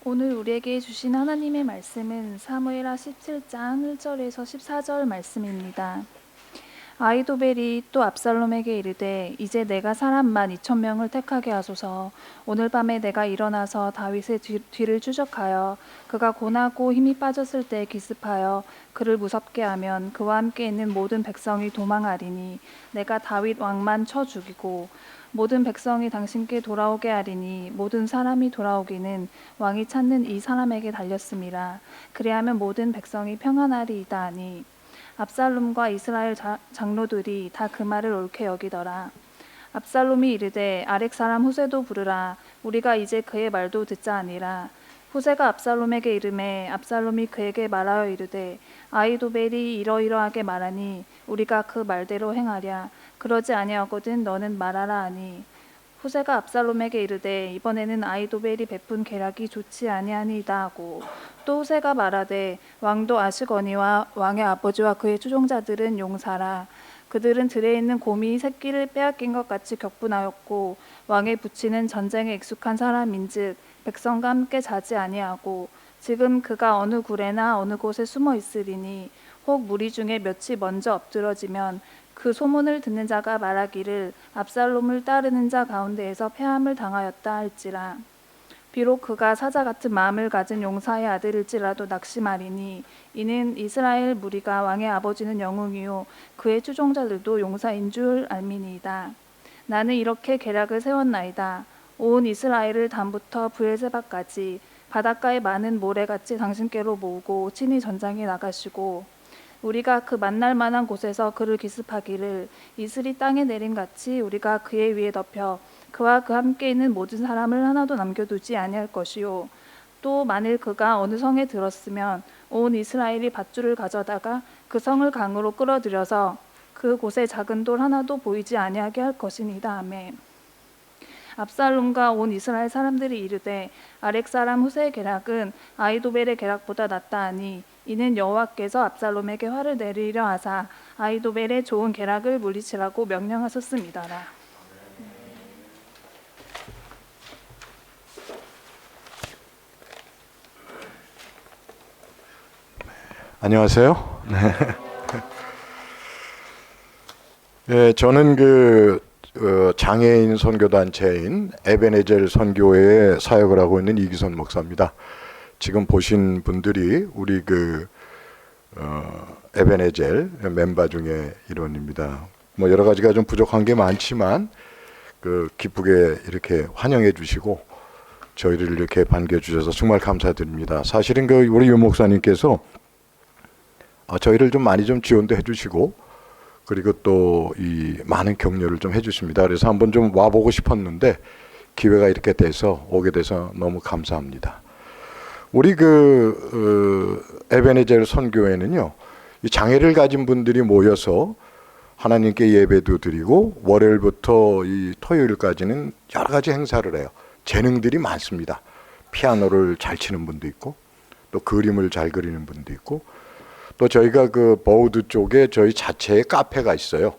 오늘 우리에게 주신 하나님의 말씀은 사무엘하 17장 1절에서 14절 말씀입니다. 아히도벨이 또 압살롬에게 이르되 이제 내가 사람만 2,000명을 택하게 하소서. 오늘 밤에 내가 일어나서 다윗의 뒤를 추적하여 그가 고나고 힘이 빠졌을 때 기습하여 그를 무섭게 하면 그와 함께 있는 모든 백성이 도망하리니 내가 다윗 왕만 쳐 죽이고 모든 백성이 당신께 돌아오게 하리니 모든 사람이 돌아오기는 왕이 찾는 이 사람에게 달렸음이라. 그리하면 모든 백성이 평안하리이다 하니 압살롬과 이스라엘 장로들이 다 그 말을 옳게 여기더라. 압살롬이 이르되 아렉 사람 후세도 부르라. 우리가 이제 그의 말도 듣자 하니라. 후세가 압살롬에게 이르매 압살롬이 그에게 말하여 이르되 아히도벨이 이러이러하게 말하니 우리가 그 말대로 행하랴. 그러지 아니하거든 너는 말하라 하니 후세가 압살롬에게 이르되 이번에는 아히도벨이 베푼 계략이 좋지 아니하니이다 하고 또 후세가 말하되 왕도 아시거니와 왕의 아버지와 그의 추종자들은 용사라. 그들은 들에 있는 곰이 새끼를 빼앗긴 것 같이 격분하였고 왕의 부치는 전쟁에 익숙한 사람인즉 백성과 함께 자지 아니하고 지금 그가 어느 굴에나 어느 곳에 숨어 있으리니 혹 무리 중에 몇이 먼저 엎드러지면 그 소문을 듣는 자가 말하기를 압살롬을 따르는 자 가운데에서 패함을 당하였다 할지라. 비록 그가 사자 같은 마음을 가진 용사의 아들일지라도 낙심하리니 이는 이스라엘 무리가 왕의 아버지는 영웅이요 그의 추종자들도 용사인 줄 알미니이다. 나는 이렇게 계략을 세웠나이다. 온 이스라엘을 단부터 브엘세바까지 바닷가의 많은 모래같이 당신께로 모으고 친히 전장에 나가시고 우리가 그 만날 만한 곳에서 그를 기습하기를 이슬이 땅에 내림같이 우리가 그의 위에 덮여 그와 그 함께 있는 모든 사람을 하나도 남겨두지 아니할 것이요 또 만일 그가 어느 성에 들었으면 온 이스라엘이 밧줄을 가져다가 그 성을 강으로 끌어들여서 그 곳에 작은 돌 하나도 보이지 아니하게 할 것이니이다 하매 압살롬과 온 이스라엘 사람들이 이르되 아렉 사람 후세의 계략은 아히도벨의 계략보다 낫다 하니 이는 여호와께서 압살롬에게 화를 내리려 하사 아히도벨의 좋은 계략을 물리치라고 명령하셨음이다라. 안녕하세요. 네, 저는 장애인 선교단체인 에베네젤 선교회에 사역을 하고 있는 이기선 목사입니다. 지금 보신 분들이 우리 에베네젤 멤버 중에 일원입니다. 뭐 여러 가지가 좀 부족한 게 많지만 기쁘게 이렇게 환영해 주시고 저희를 이렇게 반겨 주셔서 정말 감사드립니다. 사실은 우리 유 목사님께서 저희를 좀 많이 좀 지원도 해주시고 그리고 또 이 많은 격려를 좀 해주십니다. 그래서 한번 좀 와보고 싶었는데 기회가 이렇게 돼서 오게 돼서 너무 감사합니다. 우리 에베네젤 선교회는요, 이 장애를 가진 분들이 모여서 하나님께 예배도 드리고 월요일부터 이 토요일까지는 여러 가지 행사를 해요. 재능들이 많습니다. 피아노를 잘 치는 분도 있고 또 그림을 잘 그리는 분도 있고 또 저희가 버우드 쪽에 저희 자체의 카페가 있어요.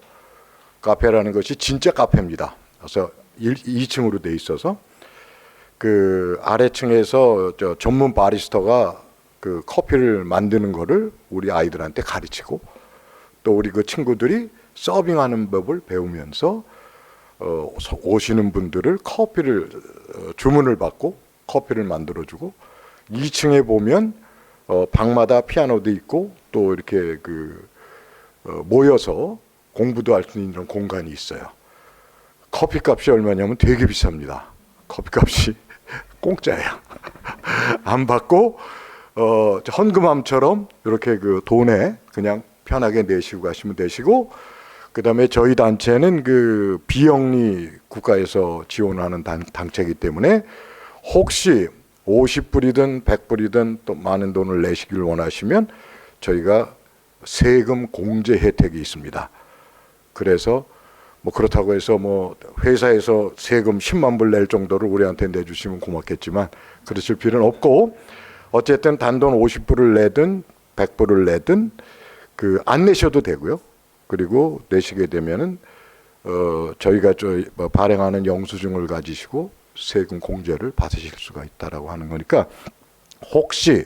카페라는 것이 진짜 카페입니다. 그래서 2층으로 돼 있어서 아래층에서 전문 바리스타가 커피를 만드는 거를 우리 아이들한테 가르치고 또 우리 친구들이 서빙하는 법을 배우면서 오시는 분들을 커피를 주문을 받고 커피를 만들어주고 2층에 보면 방마다 피아노도 있고 또 이렇게 모여서 공부도 할 수 있는 공간이 있어요. 커피값이 얼마냐면 되게 비쌉니다. 커피값이 공짜예요. 안 받고 헌금함처럼 이렇게 돈에 그냥 편하게 내시고 가시면 되시고 그다음에 저희 단체는 비영리 국가에서 지원하는 단체이기 때문에 혹시 50불이든 100불이든 또 많은 돈을 내시길 원하시면 저희가 세금 공제 혜택이 있습니다. 그래서 그렇다고 해서 회사에서 세금 10만 불 낼 정도를 우리한테 내주시면 고맙겠지만 그러실 필요는 없고 어쨌든 단돈 50불을 내든 100불을 내든 안 내셔도 되고요. 그리고 내시게 되면은 저희가 발행하는 영수증을 가지시고 세금 공제를 받으실 수가 있다라고 하는 거니까 혹시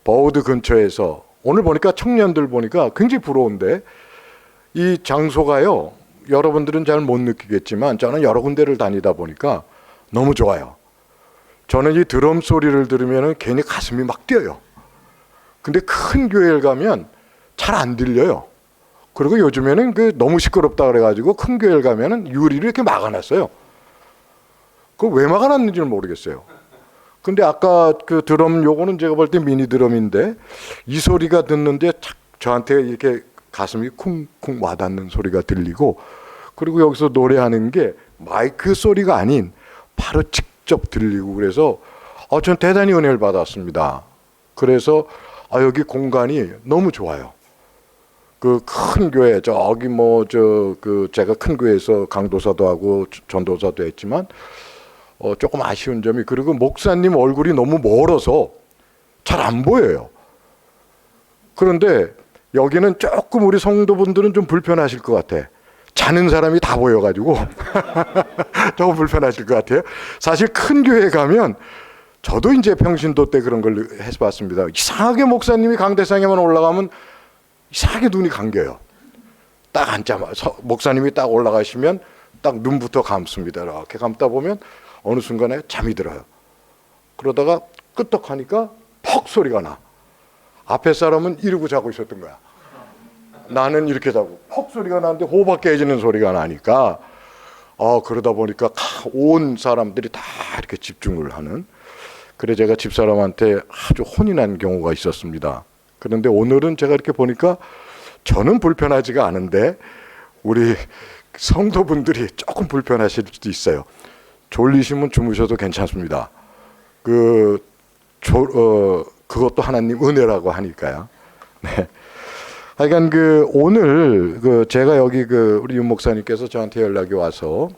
버우드 근처에서 오늘 보니까 청년들 보니까 굉장히 부러운데 이 장소가요. 여러분들은 잘 못 느끼겠지만 저는 여러 군데를 다니다 보니까 너무 좋아요. 저는 이 드럼 소리를 들으면 괜히 가슴이 막 뛰어요. 근데 큰 교회를 가면 잘 안 들려요. 그리고 요즘에는 그 너무 시끄럽다 그래가지고 큰 교회를 가면은 유리를 이렇게 막아놨어요. 그거 왜 막아놨는지는 모르겠어요. 근데 아까 그 드럼 요거는 제가 볼 때 미니 드럼인데 이 소리가 듣는데 저한테 이렇게 가슴이 쿵쿵 와닿는 소리가 들리고 그리고 여기서 노래하는 게 마이크 소리가 아닌 바로 직접 들리고 그래서 전 대단히 은혜를 받았습니다. 그래서 여기 공간이 너무 좋아요. 그 큰 교회 저기 제가 큰 교회에서 강도사도 하고 전도사도 했지만 조금 아쉬운 점이 그리고 목사님 얼굴이 너무 멀어서 잘 안 보여요. 그런데 여기는 조금 우리 성도분들은 좀 불편하실 것 같아. 자는 사람이 다 보여가지고 조금 불편하실 것 같아요. 사실 큰 교회 가면 저도 이제 평신도 때 그런 걸 해봤습니다. 이상하게 목사님이 강대상에만 올라가면 이상하게 눈이 감겨요. 딱 앉자마자 목사님이 딱 올라가시면 딱 눈부터 감습니다. 이렇게 감다 보면 어느 순간에 잠이 들어요. 그러다가 끄떡하니까 퍽 소리가 나. 앞에 사람은 이러고 자고 있었던 거야. 나는 이렇게 자고 퍽 소리가 나는데 호흡이 깨지는 소리가 나니까 그러다 보니까 온 사람들이 다 이렇게 집중을 하는. 그래 제가 집사람한테 아주 혼이 난 경우가 있었습니다. 그런데 오늘은 제가 이렇게 보니까 저는 불편하지가 않은데 우리 성도분들이 조금 불편하실 수도 있어요. 졸리시면 주무셔도 괜찮습니다. 그것도 하나님 은혜라고 하니까요. 네. 하여간 오늘 제가 여기 우리 윤 목사님께서 저한테 연락이 와서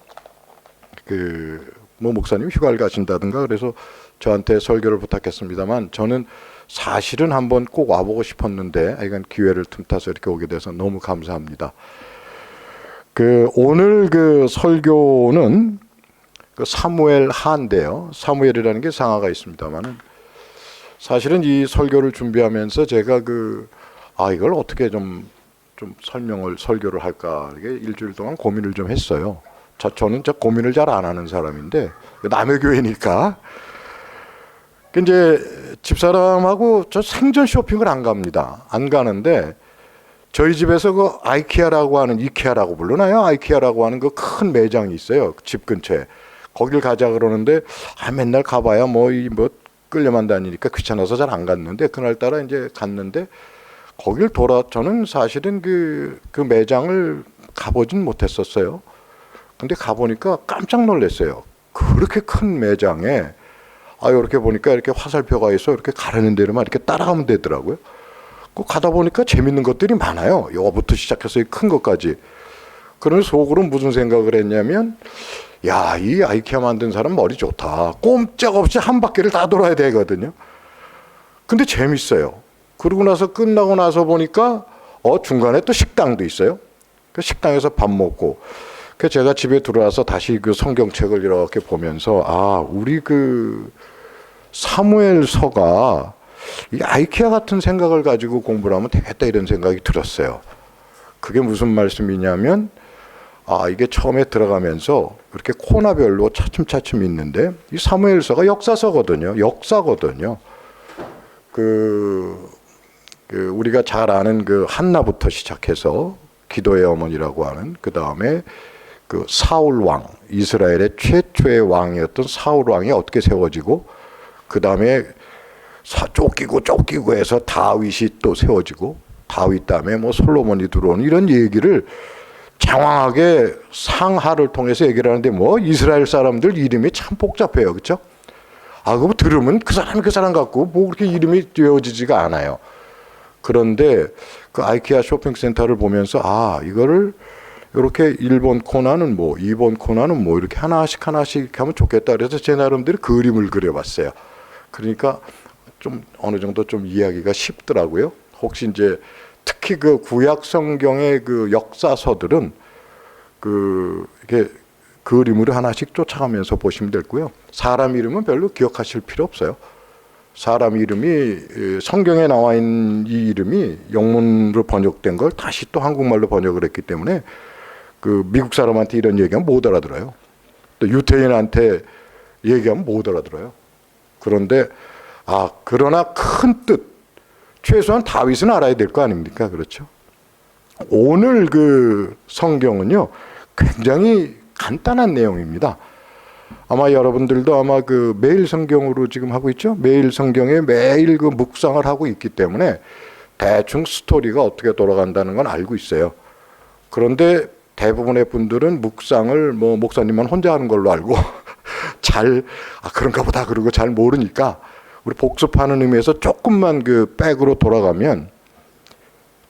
목사님 휴가를 가신다든가 그래서 저한테 설교를 부탁했습니다만 저는 사실은 한번 꼭 와보고 싶었는데 하여간 기회를 틈타서 이렇게 오게 돼서 너무 감사합니다. 오늘 설교는 사무엘 하인데요. 사무엘이라는 게 상하가 있습니다만은 사실은 이 설교를 준비하면서 제가 이걸 어떻게 좀 설교를 할까 이게 일주일 동안 고민을 좀 했어요. 저는 고민을 잘 안 하는 사람인데 남의 교회니까. 이제 집사람하고 저 생전 쇼핑을 안 갑니다. 안 가는데 저희 집에서 아이케아라고 하는 이케아라고 부르나요? 아이케아라고 하는 큰 매장이 있어요. 집 근처에. 거길 가자 그러는데 맨날 가봐야 끌려만 다니니까 귀찮아서 잘 안 갔는데 그날따라 이제 갔는데 거길 저는 사실은 그 매장을 가보진 못했었어요. 근데 가보니까 깜짝 놀랐어요. 그렇게 큰 매장에 이렇게 보니까 이렇게 화살표가 있어 이렇게 가르는 데로만 이렇게 따라가면 되더라고요. 가다 보니까 재밌는 것들이 많아요. 요거부터 시작해서 큰 것까지. 그러면 속으로 무슨 생각을 했냐면 야, 이 아이케아 만든 사람 머리 좋다. 꼼짝없이 한 바퀴를 다 돌아야 되거든요. 근데 재밌어요. 그러고 나서 끝나고 나서 보니까 중간에 또 식당도 있어요. 그 식당에서 밥 먹고 제가 집에 들어와서 다시 성경책을 이렇게 보면서 우리 사무엘서가 이 아이케아 같은 생각을 가지고 공부를 하면 되겠다 이런 생각이 들었어요. 그게 무슨 말씀이냐면 이게 처음에 들어가면서 이렇게 코너별로 차츰차츰 있는데 이 사무엘서가 역사서거든요. 역사거든요. 우리가 잘 아는 한나부터 시작해서 기도의 어머니라고 하는 그 다음에 사울 왕, 이스라엘의 최초의 왕이었던 사울 왕이 어떻게 세워지고 그 다음에 쫓기고 해서 다윗이 또 세워지고 다윗 다음에 솔로몬이 들어오는 이런 얘기를 장황하게 상하를 통해서 얘기를 하는데 이스라엘 사람들 이름이 참 복잡해요. 그렇죠? 그거 들으면 그 사람 같고 그렇게 이름이 외워지지가 않아요. 그런데 아이케아 쇼핑센터를 보면서 이거를 이렇게 1번 코너는 2번 코너는 이렇게 하나씩 하면 좋겠다. 그래서 제 나름대로 그림을 그려봤어요. 그러니까 좀 어느 정도 좀 이해하기가 쉽더라고요. 혹시 이제 특히 구약 성경의 역사서들은 이게 그림으로 하나씩 쫓아가면서 보시면 되고요. 사람 이름은 별로 기억하실 필요 없어요. 사람 이름이 성경에 나와 있는 이 이름이 영문으로 번역된 걸 다시 또 한국말로 번역을 했기 때문에 그 미국 사람한테 이런 얘기하면 못 알아들어요. 또 유태인한테 얘기하면 못 알아들어요. 그런데 그러나 큰 뜻, 최소한 다윗은 알아야 될 거 아닙니까? 그렇죠? 오늘 그 성경은요, 굉장히 간단한 내용입니다. 아마 여러분들도 아마 그 매일 성경으로 지금 하고 있죠? 매일 성경에 매일 그 묵상을 하고 있기 때문에 대충 스토리가 어떻게 돌아간다는 건 알고 있어요. 그런데 대부분의 분들은 묵상을 뭐 목사님만 혼자 하는 걸로 알고 그런가 보다 그러고 잘 모르니까 우리 복습하는 의미에서 조금만 그 백으로 돌아가면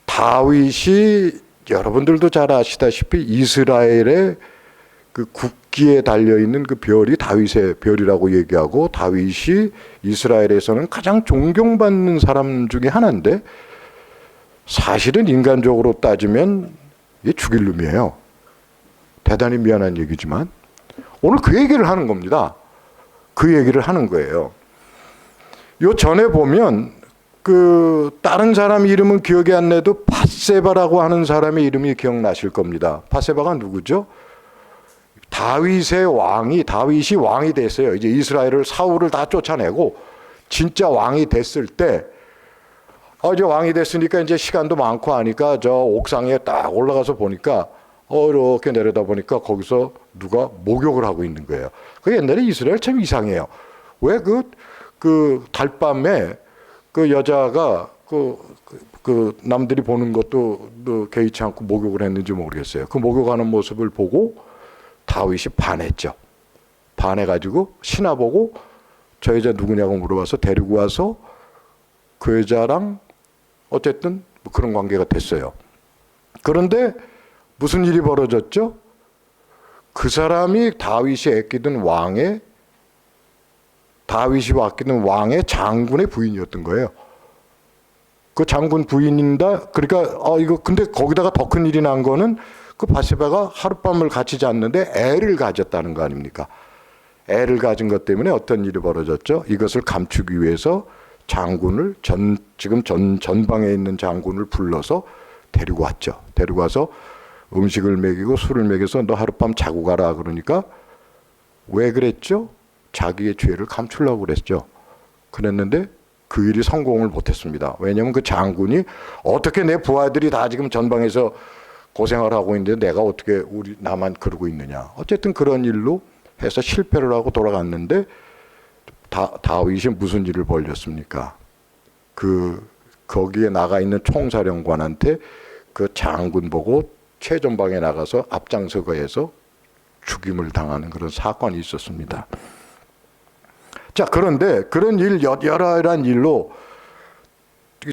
다윗이 여러분들도 잘 아시다시피 이스라엘의 그 국기에 달려있는 그 별이 다윗의 별이라고 얘기하고 다윗이 이스라엘에서는 가장 존경받는 사람 중에 하나인데 사실은 인간적으로 따지면 이게 죽일 놈이에요. 대단히 미안한 얘기지만 오늘 그 얘기를 하는 겁니다. 그 얘기를 하는 거예요. 요 전에 보면 그 다른 사람 이름은 기억이 안 나도 밧세바라고 하는 사람의 이름이 기억나실 겁니다. 밧세바가 누구죠? 다윗이 왕이 됐어요. 이제 이스라엘을 사울을 다 쫓아내고 진짜 왕이 됐을 때 이제 왕이 됐으니까 이제 시간도 많고 하니까 저 옥상에 딱 올라가서 보니까 이렇게 내려다 보니까 거기서 누가 목욕을 하고 있는 거예요. 그 옛날에 이스라엘 참 이상해요. 왜 그 달밤에 그 여자가 그 남들이 보는 것도 개의치 않고 목욕을 했는지 모르겠어요. 그 목욕하는 모습을 보고 다윗이 반했죠. 반해가지고 신하 보고 저 여자 누구냐고 물어봐서 데리고 와서 그 여자랑 어쨌든 뭐 그런 관계가 됐어요. 그런데 무슨 일이 벌어졌죠? 그 사람이 다윗이 아끼던 왕의 장군의 부인이었던 거예요. 그 장군 부인인다. 그러니까 이거 근데 거기다가 더 큰 일이 난 거는 그 바세바가 하룻밤을 같이 잤는데 애를 가졌다는 거 아닙니까? 애를 가진 것 때문에 어떤 일이 벌어졌죠? 이것을 감추기 위해서 장군을 지금 전방에 있는 장군을 불러서 데리고 왔죠. 데리고 와서 음식을 먹이고 술을 먹여서 너 하룻밤 자고 가라 그러니까 왜 그랬죠? 자기의 죄를 감추려고 그랬죠. 그랬는데 그 일이 성공을 못했습니다. 왜냐하면 그 장군이 어떻게 내 부하들이 다 지금 전방에서 고생을 하고 있는데 내가 어떻게 나만 그러고 있느냐. 어쨌든 그런 일로 해서 실패를 하고 돌아갔는데 다윗이 무슨 일을 벌였습니까? 거기에 나가 있는 총사령관한테 그 장군 보고 최전방에 나가서 앞장서고 해서 죽임을 당하는 그런 사건이 있었습니다. 자, 그런데 그런 여러한 일로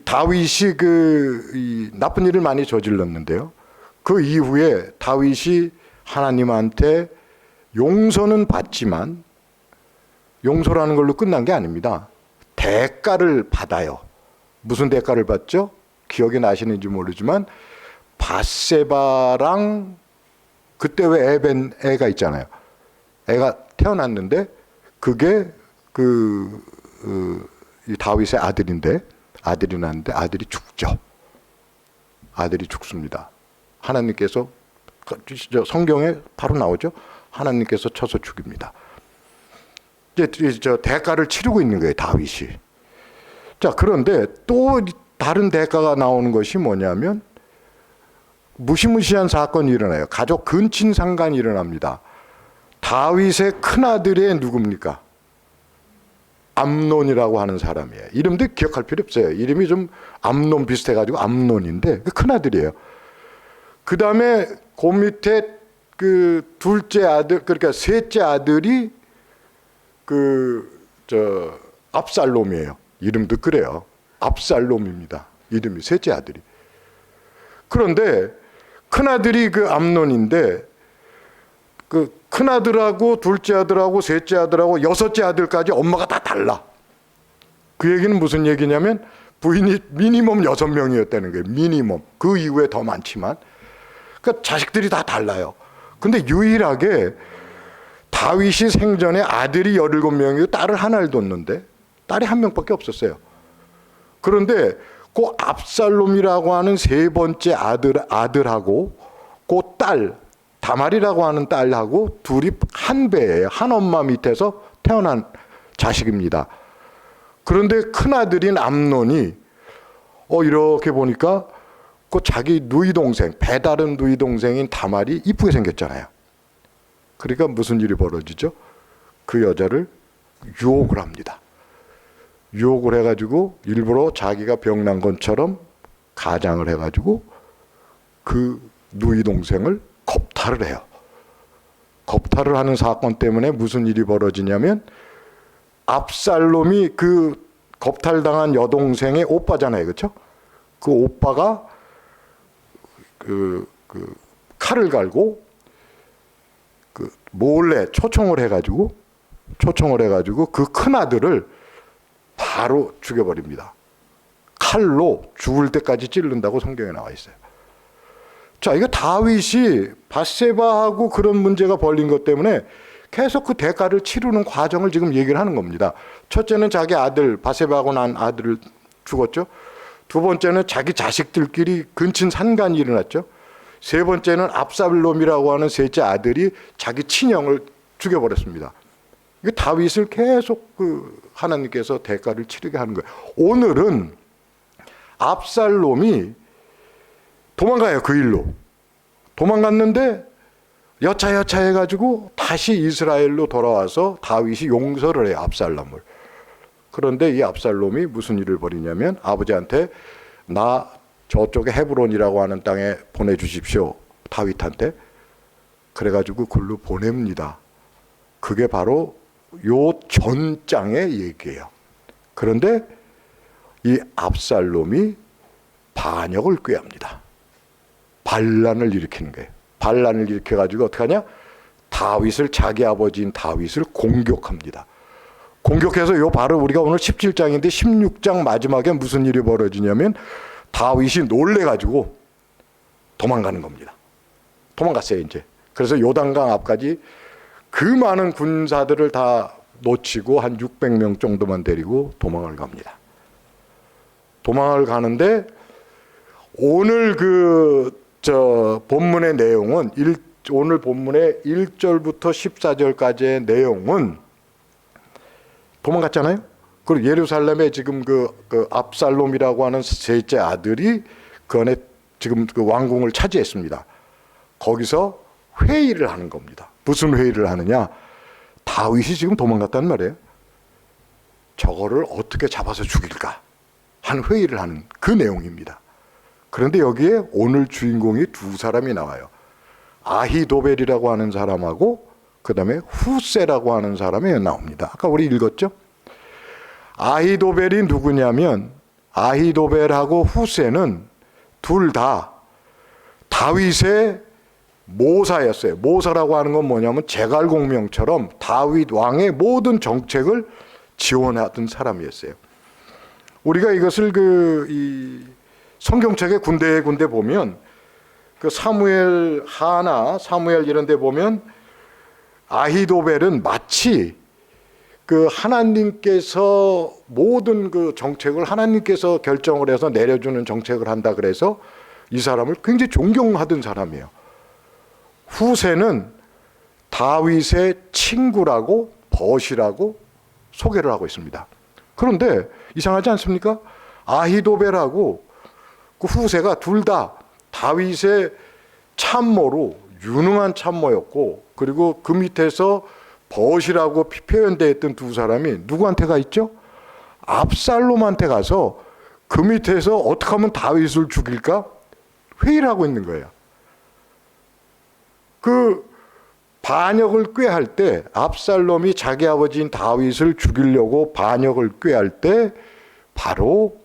다윗이 이 나쁜 일을 많이 저질렀는데요. 그 이후에 다윗이 하나님한테 용서는 받지만 용서라는 걸로 끝난 게 아닙니다. 대가를 받아요. 무슨 대가를 받죠? 기억이 나시는지 모르지만 밧세바랑 그때 왜 애가 있잖아요. 애가 태어났는데 그게 이 다윗의 아들이 낳는데 아들이 죽죠. 아들이 죽습니다. 하나님께서 성경에 바로 나오죠. 하나님께서 쳐서 죽입니다. 이제 대가를 치르고 있는 거예요, 다윗이. 자, 그런데 또 다른 대가가 나오는 것이 뭐냐면 무시무시한 사건이 일어나요. 가족 근친상간이 일어납니다. 다윗의 큰아들의 누굽니까? 암논이라고 하는 사람이에요. 이름도 기억할 필요 없어요. 이름이 좀 암논 비슷해가지고 암논인데 그 큰아들이에요. 그 다음에 그 밑에 그 둘째 아들, 그러니까 셋째 아들이 압살롬이에요. 이름도 그래요. 압살롬입니다. 이름이 셋째 아들이. 그런데 큰아들이 그 암논인데 그 큰아들하고 둘째 아들하고 셋째 아들하고 여섯째 아들까지 엄마가 다 달라. 그 얘기는 무슨 얘기냐면 부인이 미니멈 6명이었다는 거예요. 미니멈. 그 이후에 더 많지만. 그러니까 자식들이 다 달라요. 근데 유일하게 다윗이 생전에 아들이 17명이고 딸을 하나를 뒀는데 딸이 한 명밖에 없었어요. 그런데 그 압살롬이라고 하는 세 번째 아들하고 그 딸 다말이라고 하는 딸하고 둘이 한 배예요. 한 엄마 밑에서 태어난 자식입니다. 그런데 큰 아들인 암논이 이렇게 보니까 그 자기 누이 동생, 배다른 누이 동생인 다말이 이쁘게 생겼잖아요. 그러니까 무슨 일이 벌어지죠? 그 여자를 유혹을 합니다. 유혹을 해가지고 일부러 자기가 병난 것처럼 가장을 해가지고 그 누이 동생을 겁탈을 해요. 겁탈을 하는 사건 때문에 무슨 일이 벌어지냐면 압살롬이 그 겁탈당한 여동생의 오빠잖아요, 그렇죠? 그 오빠가 그 칼을 갈고 그 몰래 초청을 해가지고 그 큰 아들을 바로 죽여버립니다. 칼로 죽을 때까지 찌른다고 성경에 나와 있어요. 자, 이거 다윗이 밧세바하고 그런 문제가 벌린 것 때문에 계속 그 대가를 치르는 과정을 지금 얘기를 하는 겁니다. 첫째는 자기 아들, 밧세바하고 난 아들을 죽었죠. 두 번째는 자기 자식들끼리 근친 산간이 일어났죠. 세 번째는 압살롬이라고 하는 셋째 아들이 자기 친형을 죽여버렸습니다. 이게 다윗을 계속 하나님께서 대가를 치르게 하는 거예요. 오늘은 압살롬이 도망가요. 그 일로 도망갔는데 여차여차 해가지고 다시 이스라엘로 돌아와서 다윗이 용서를 해요, 압살롬을. 그런데 이 압살롬이 무슨 일을 벌이냐면 아버지한테 나 저쪽에 헤브론이라고 하는 땅에 보내주십시오, 다윗한테. 그래가지고 글로 보냅니다. 그게 바로 요 전장의 얘기예요. 그런데 이 압살롬이 반역을 꾀합니다. 반란을 일으키는 거예요. 반란을 일으켜가지고 어떻게 하냐? 다윗을, 자기 아버지인 다윗을 공격합니다. 공격해서 요 바로 우리가 오늘 17장인데 16장 마지막에 무슨 일이 벌어지냐면 다윗이 놀래가지고 도망가는 겁니다. 도망갔어요, 이제. 그래서 요단강 앞까지 그 많은 군사들을 다 놓치고 한 600명 정도만 데리고 도망을 갑니다. 도망을 가는데 오늘 본문의 내용은 오늘 본문의 1절부터 14절까지의 내용은 도망갔잖아요. 그리고 예루살렘에 지금 그 압살롬이라고 하는 셋째 아들이 그 안에 지금 그 왕궁을 차지했습니다. 거기서 회의를 하는 겁니다. 무슨 회의를 하느냐? 다윗이 지금 도망갔단 말이에요. 저거를 어떻게 잡아서 죽일까 한 회의를 하는 그 내용입니다. 그런데 여기에 오늘 주인공이 두 사람이 나와요. 아히도벨이라고 하는 사람하고 그 다음에 후세라고 하는 사람이 나옵니다. 아까 우리 읽었죠? 아히도벨이 누구냐면 아히도벨하고 후세는 둘 다 다윗의 모사였어요. 모사라고 하는 건 뭐냐면 제갈공명처럼 다윗 왕의 모든 정책을 지원하던 사람이었어요. 우리가 이것을 이 성경책의 군데 보면 그 사무엘 하나, 사무엘 이런 데 보면 아히도벨은 마치 그 하나님께서 모든 그 정책을 하나님께서 결정을 해서 내려주는 정책을 한다 그래서 이 사람을 굉장히 존경하던 사람이에요. 후세는 다윗의 친구라고 벗이라고 소개를 하고 있습니다. 그런데 이상하지 않습니까? 아히도벨하고 그 후세가 둘 다 다윗의 참모로 유능한 참모였고, 그리고 그 밑에서 벗이라고 표현되어 있던 두 사람이 누구한테 가 있죠? 압살롬한테 가서 그 밑에서 어떻게 하면 다윗을 죽일까 회의를 하고 있는 거예요. 그 반역을 꾀할 때, 압살롬이 자기 아버지인 다윗을 죽이려고 반역을 꾀할 때 바로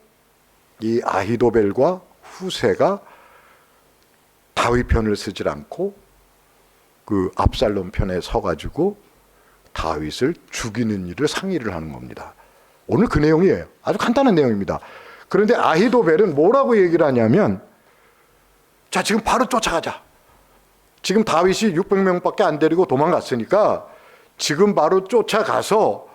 이 아히도벨과 후세가 다윗 편을 쓰질 않고 그 압살롬 편에 서가지고 다윗을 죽이는 일을 상의를 하는 겁니다. 오늘 그 내용이에요. 아주 간단한 내용입니다. 그런데 아히도벨은 뭐라고 얘기를 하냐면, 자, 지금 바로 쫓아가자. 지금 다윗이 600명밖에 안 데리고 도망갔으니까 지금 바로 쫓아가서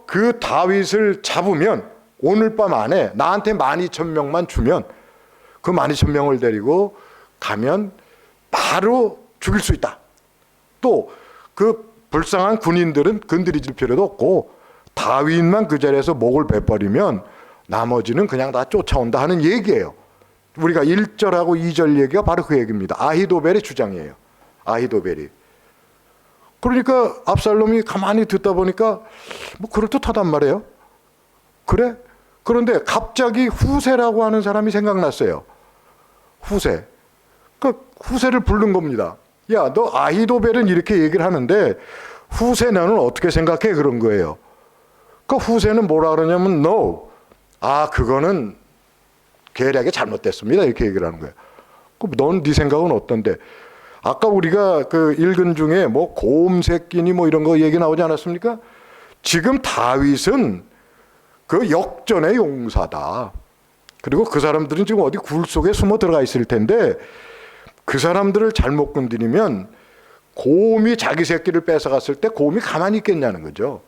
그 다윗을 잡으면 오늘 밤 안에 나한테 12,000명만 주면 그 12,000명을 데리고 가면 바로 죽일 수 있다. 또 그 불쌍한 군인들은 건드리질 필요도 없고 다윗만 그 자리에서 목을 베버리면 나머지는 그냥 다 쫓아온다 하는 얘기예요. 우리가 1절하고 2절 얘기가 바로 그 얘기입니다. 아히도벨의 주장이에요. 아히도벨이. 그러니까 압살롬이 가만히 듣다 보니까 뭐 그럴듯하단 말이에요. 그래? 그런데 갑자기 후세라고 하는 사람이 생각났어요. 후세. 그 후세를 부른 겁니다. 야, 너 아히도벨은 이렇게 얘기를 하는데 후세 너는 어떻게 생각해? 그런 거예요. 그 후세는 뭐라 그러냐면 no. 그거는 계략이 잘못됐습니다. 이렇게 얘기를 하는 거예요. 넌 네 생각은 어떤데? 아까 우리가 그 읽은 중에 뭐 곰새끼니 뭐 이런 거 얘기 나오지 않았습니까? 지금 다윗은 그 역전의 용사다. 그리고 그 사람들은 지금 어디 굴 속에 숨어 들어가 있을 텐데 그 사람들을 잘못 건드리면 곰이 자기 새끼를 뺏어갔을 때 곰이 가만히 있겠냐는 거죠.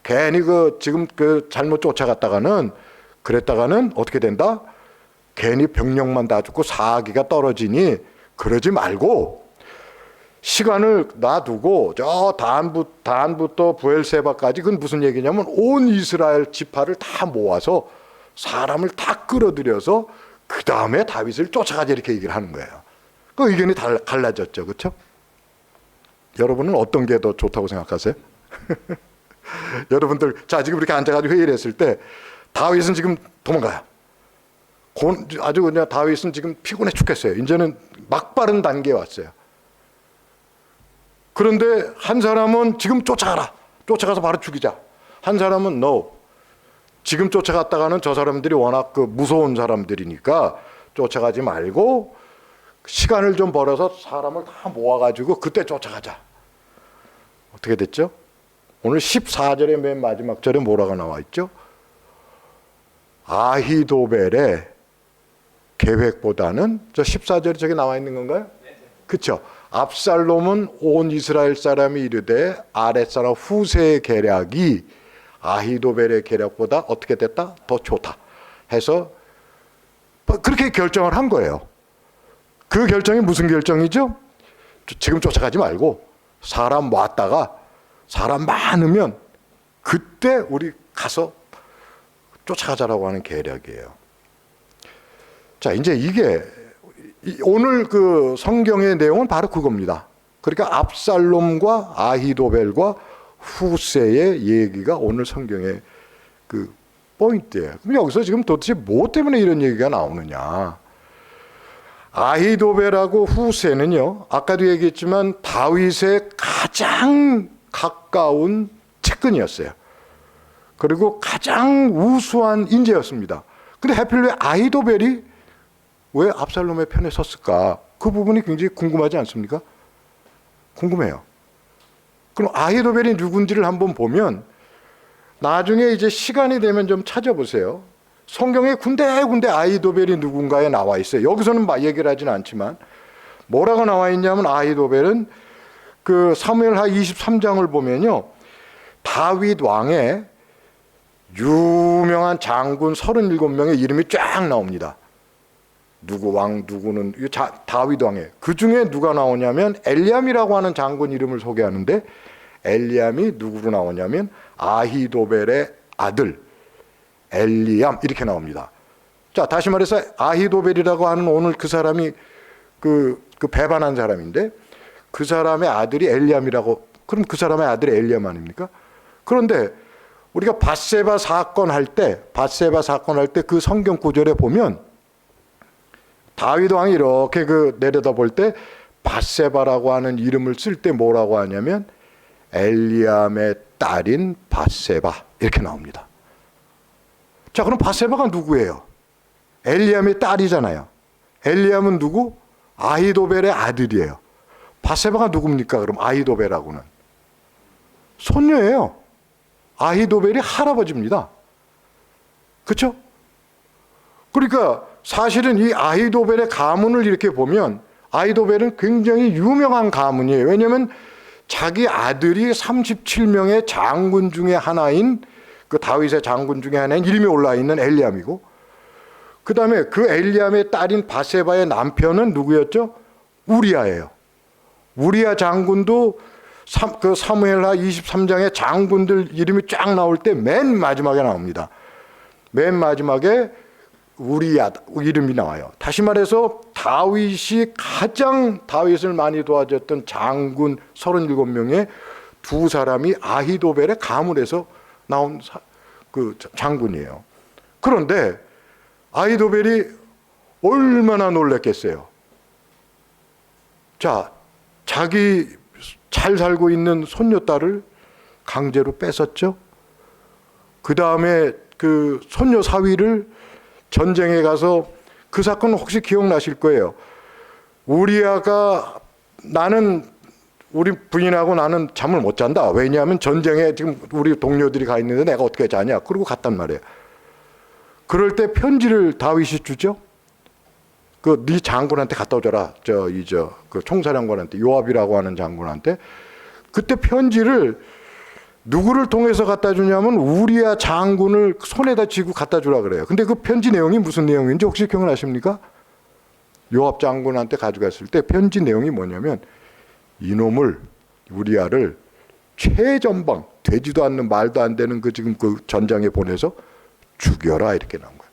괜히 지금 잘못 쫓아갔다가는 그랬다가는 어떻게 된다? 괜히 병력만 다 죽고 사기가 떨어지니 그러지 말고 시간을 놔두고 저 단부터 부엘세바까지 그건 무슨 얘기냐면 온 이스라엘 지파를 다 모아서 사람을 다 끌어들여서 그 다음에 다윗을 쫓아가자 이렇게 얘기를 하는 거예요. 그 의견이 갈라졌죠, 그렇죠? 여러분은 어떤 게 더 좋다고 생각하세요? 여러분들 자 지금 이렇게 앉아가지고 회의를 했을 때 다윗은 지금 도망가요. 아주 그냥 다윗은 지금 피곤해 죽겠어요. 이제는 막바른 단계에 왔어요. 그런데 한 사람은 지금 쫓아가라. 쫓아가서 바로 죽이자. 한 사람은 no. 지금 쫓아갔다가는 저 사람들이 워낙 무서운 사람들이니까 쫓아가지 말고 시간을 좀 벌어서 사람을 다 모아가지고 그때 쫓아가자. 어떻게 됐죠? 오늘 14절의 맨 마지막 절에 뭐라고 나와 있죠? 아히도벨의 계획보다는 저 14절에 저게 나와 있는 건가요? 그렇죠. 압살롬은 온 이스라엘 사람이 이르되 아랫사람 후세의 계략이 아히도벨의 계략보다 어떻게 됐다? 더 좋다 해서 그렇게 결정을 한 거예요. 그 결정이 무슨 결정이죠? 지금 쫓아가지 말고 사람 모았다가 사람 많으면 그때 우리 가서 쫓아가자라고 하는 계략이에요. 자, 이제 이게 오늘 그 성경의 내용은 바로 그겁니다. 그러니까 압살롬과 아히도벨과 후세의 얘기가 오늘 성경의 그 포인트예요. 그럼 여기서 지금 도대체 뭐 때문에 이런 얘기가 나오느냐? 아히도벨하고 후세는요, 아까도 얘기했지만 다윗의 가장 가까운 측근이었어요. 그리고 가장 우수한 인재였습니다. 근데 하필 왜 아히도벨이 왜 압살롬의 편에 섰을까? 그 부분이 굉장히 궁금하지 않습니까? 궁금해요. 그럼 아히도벨이 누군지를 한번 보면 나중에 이제 시간이 되면 좀 찾아보세요. 성경에 군데군데 아히도벨이 누군가에 나와 있어요. 여기서는 막 얘기를 하지는 않지만 뭐라고 나와 있냐면 아히도벨은 그 사무엘하 23장을 보면요, 다윗 왕의 유명한 장군 37명의 이름이 쫙 나옵니다. 누구 왕 누구는 다윗 왕의 그 중에 누가 나오냐면 엘리암이라고 하는 장군 이름을 소개하는데 엘리암이 누구로 나오냐면 아히도벨의 아들 엘리암 이렇게 나옵니다. 자, 다시 말해서 아히도벨이라고 하는 오늘 그 사람이 그 배반한 사람인데 그 사람의 아들이 엘리암이라고, 그럼 그 사람의 아들이 엘리암 아닙니까? 그런데 우리가 밧세바 사건 할 때 그 성경 구절에 보면 다윗 왕이 이렇게 내려다 볼 때 밧세바라고 하는 이름을 쓸 때 뭐라고 하냐면 엘리암의 딸인 밧세바 이렇게 나옵니다. 자, 그럼 밧세바가 누구예요? 엘리암의 딸이잖아요. 엘리암은 누구? 아히도벨의 아들이에요. 밧세바가 누굽니까? 그럼 아히도벨하고는 손녀예요. 아히도벨이 할아버지입니다. 그렇죠? 그러니까 사실은 이 아히도벨의 가문을 이렇게 보면 아히도벨은 굉장히 유명한 가문이에요. 왜냐하면 자기 아들이 37명의 장군 중에 하나인 그 다윗의 장군 중에 하나인 이름이 올라 있는 엘리암이고, 그 다음에 그 엘리암의 딸인 바세바의 남편은 누구였죠? 우리아예요. 우리아 장군도 그 사무엘하 23장의 장군들 이름이 쫙 나올 때 맨 마지막에 나옵니다. 맨 마지막에 우리아 이름이 나와요. 다시 말해서 다윗이 가장 다윗을 많이 도와줬던 장군 37명의 두 사람이 아히도벨의 가문에서 나온 그 장군이에요. 그런데 아히도벨이 얼마나 놀랐겠어요. 자, 자기 잘 살고 있는 손녀딸을 강제로 뺏었죠. 그 다음에 그 손녀 사위를 전쟁에 가서, 그 사건 혹시 기억나실 거예요. 우리아가 우리 부인하고 나는 잠을 못 잔다. 왜냐하면 전쟁에 지금 우리 동료들이 가 있는데 내가 어떻게 자냐. 그러고 갔단 말이에요. 그럴 때 편지를 다윗이 주죠. 그 네 장군한테 갖다 오줘라. 그 총사령관한테, 요압이라고 하는 장군한테. 그때 편지를 누구를 통해서 갖다 주냐면 우리아 장군을 손에다 쥐고 갖다 주라 그래요. 근데 그 편지 내용이 무슨 내용인지 혹시 기억나십니까? 요압 장군한테 가져갔을 때 편지 내용이 뭐냐면, 이놈을, 우리아를 최전방, 되지도 않는 말도 안 되는 지금 그 전장에 보내서 죽여라, 이렇게 나온 거예요.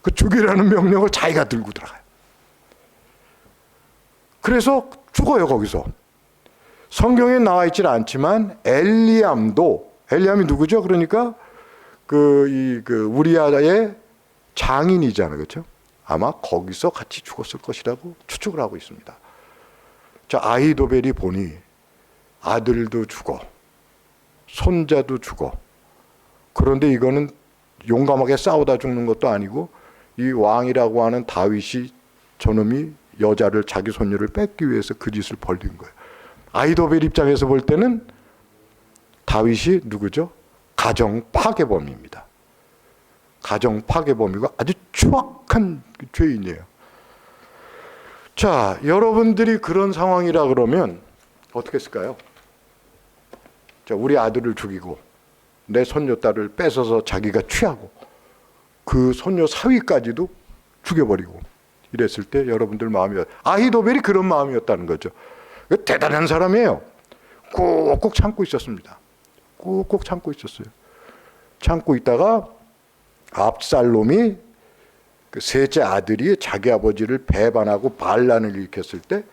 그 죽이라는 명령을 자기가 들고 들어가요. 그래서 죽어요, 거기서. 성경에 나와 있질 않지만 엘리암이 누구죠? 그러니까 그 우리아의 장인이잖아요, 그렇죠? 아마 거기서 같이 죽었을 것이라고 추측을 하고 있습니다. 자, 아히도벨이 보니 아들도 죽어, 손자도 죽어. 그런데 이거는 용감하게 싸우다 죽는 것도 아니고, 이 왕이라고 하는 다윗이 저놈이 여자를, 자기 손녀를 뺏기 위해서 그 짓을 벌린 거예요. 아히도벨 입장에서 볼 때는 다윗이 누구죠? 가정 파괴범입니다. 가정 파괴범이고 아주 추악한 죄인이에요. 자, 여러분들이 그런 상황이라 그러면 어떻게 했을까요? 자, 우리 아들을 죽이고 내 손녀딸을 뺏어서 자기가 취하고 그 손녀 사위까지도 죽여버리고 이랬을 때 여러분들 마음이, 아히도벨이 그런 마음이었다는 거죠. 대단한 사람이에요. 꾹꾹 참고 있었습니다. 꾹꾹 참고 있었어요. 참고 있다가 압살롬이 그 셋째 아들이 자기 아버지를 배반하고 반란을 일으켰을 때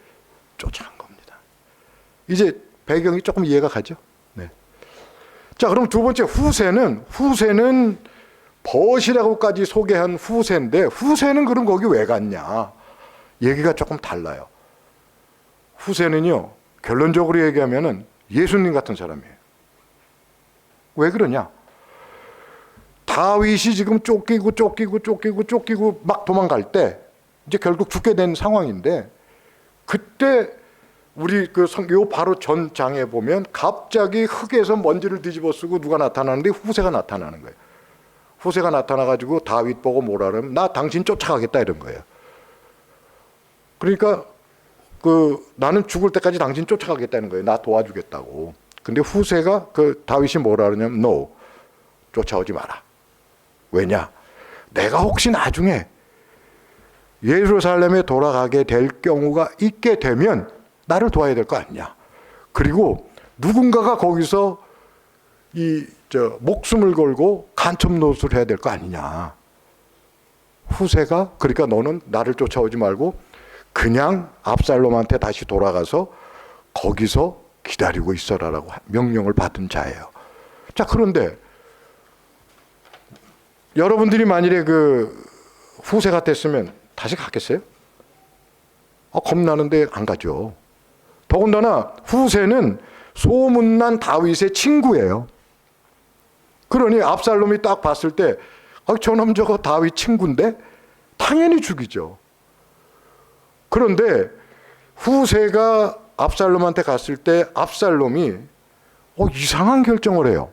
쫓아간 겁니다. 이제 배경이 조금 이해가 가죠? 네. 자, 그럼 두 번째 후세는 벗이라고까지 소개한 후세인데, 후세는 그럼 거기 왜 갔냐? 얘기가 조금 달라요. 후세는요, 결론적으로 얘기하면은 예수님 같은 사람이에요. 왜 그러냐? 다윗이 지금 쫓기고 막 도망갈 때 이제 결국 죽게 된 상황인데, 그때 우리 요 바로 전 장에 보면 갑자기 흙에서 먼지를 뒤집어 쓰고 누가 나타나는데 후세가 나타나는 거예요. 후세가 나타나가지고 다윗 보고 뭐라 그러면, 나 당신 쫓아가겠다, 이런 거예요. 그러니까 나는 죽을 때까지 당신 쫓아가겠다는 거예요. 나 도와주겠다고. 근데 후세가 다윗이 뭐라 그러냐면, no, 쫓아오지 마라. 왜냐? 내가 혹시 나중에 예루살렘에 돌아가게 될 경우가 있게 되면 나를 도와야 될 거 아니냐. 그리고 누군가가 거기서 목숨을 걸고 간첩 노릇을 해야 될 거 아니냐. 후세가, 그러니까 너는 나를 쫓아오지 말고 그냥 압살롬한테 다시 돌아가서 거기서 기다리고 있어라라고 명령을 받은 자예요. 자, 그런데 여러분들이 만일에 후세 같았으면 다시 갔겠어요? 겁나는데 안 가죠. 더군다나 후세는 소문난 다윗의 친구예요. 그러니 압살롬이 딱 봤을 때, 저놈 저거 다윗 친구인데 당연히 죽이죠. 그런데 후세가 압살롬한테 갔을 때 압살롬이 이상한 결정을 해요.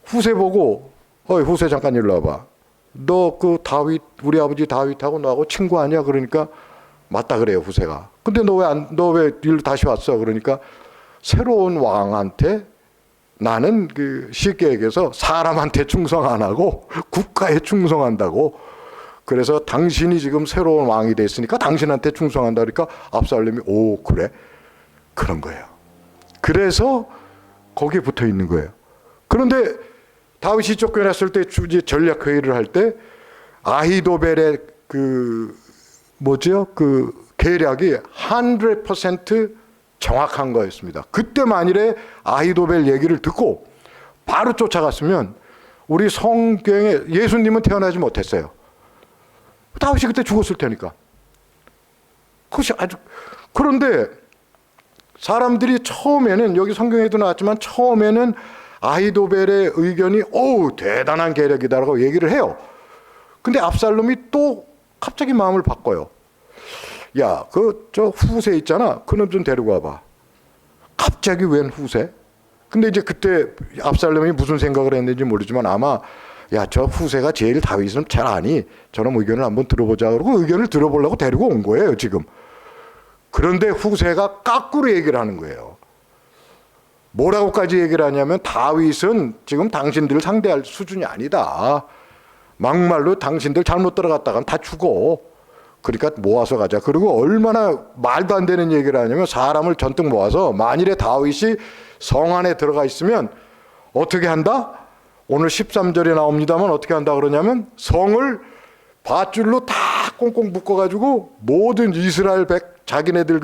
후세 보고, 후세 잠깐 일로 와봐. 너 다윗, 우리 아버지 다윗하고 너하고 친구 아니야? 그러니까 맞다 그래요, 후세가. 근데 너 왜 일로 다시 왔어? 그러니까 새로운 왕한테 나는 쉽게 얘기해서 사람한테 충성 안 하고 국가에 충성한다고. 그래서 당신이 지금 새로운 왕이 됐으니까 당신한테 충성한다. 그러니까 압살롬이 오 그래? 그런 거예요. 그래서 거기에 붙어 있는 거예요. 그런데 다윗이 쫓겨났을 때 전략 회의를 할 때 아히도벨의 계략이 100% 정확한 거였습니다. 그때 만일에 아히도벨 얘기를 듣고 바로 쫓아갔으면 우리 성경에 예수님은 태어나지 못했어요. 다윗이 그때 죽었을 테니까. 그것이 아주. 그런데 사람들이 처음에는 여기 성경에도 나왔지만 처음에는 아히도벨의 의견이 대단한 계략이다라고 얘기를 해요. 근데 압살롬이 또 갑자기 마음을 바꿔요. 야, 저 후세 있잖아. 그놈 좀 데리고 와봐. 갑자기 웬 후세? 근데 이제 그때 압살롬이 무슨 생각을 했는지 모르지만 아마 야, 저 후세가 제일 다윗은 잘 아니. 저놈 의견을 한번 들어보자. 그러고 의견을 들어보려고 데리고 온 거예요, 지금. 그런데 후세가 까꾸로 얘기를 하는 거예요. 뭐라고까지 얘기를 하냐면 다윗은 지금 당신들을 상대할 수준이 아니다. 막말로 당신들 잘못 들어갔다간 다 죽어. 그러니까 모아서 가자. 그리고 얼마나 말도 안 되는 얘기를 하냐면 사람을 전뜩 모아서 만일에 다윗이 성 안에 들어가 있으면 어떻게 한다? 오늘 13절에 나옵니다만 어떻게 한다 그러냐면 성을 밧줄로 다 꽁꽁 묶어가지고 모든 이스라엘 자기네들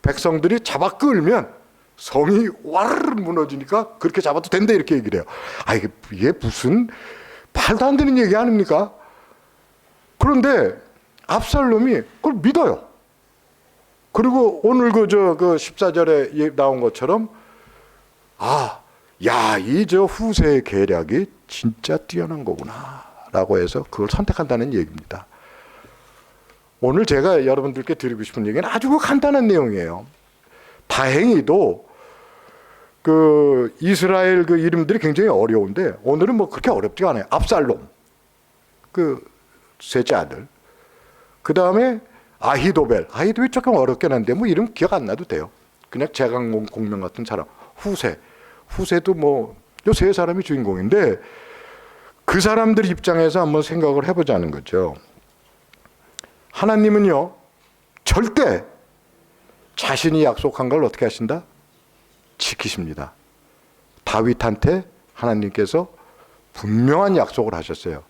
백성들이 잡아 끌면 성이 와르르 무너지니까 그렇게 잡아도 된다 이렇게 얘기를 해요. 이게 무슨 말도 안 되는 얘기 아닙니까? 그런데 압살롬이 그걸 믿어요. 그리고 오늘 14절에 나온 것처럼 이 후세의 계략이 진짜 뛰어난 거구나 라고 해서 그걸 선택한다는 얘기입니다. 오늘 제가 여러분들께 드리고 싶은 얘기는 아주 간단한 내용이에요. 다행히도 이스라엘 이름들이 굉장히 어려운데 오늘은 그렇게 어렵지가 않아요. 압살롬, 셋째 아들. 그 다음에 아히도벨 조금 어렵긴 한데 이름 기억 안 나도 돼요. 그냥 제강 공명 같은 사람. 후세도 요 세 사람이 주인공인데 그 사람들 입장에서 한번 생각을 해보자는 거죠. 하나님은요 절대 자신이 약속한 걸 어떻게 하신다? 지키십니다. 다윗한테 하나님께서 분명한 약속을 하셨어요.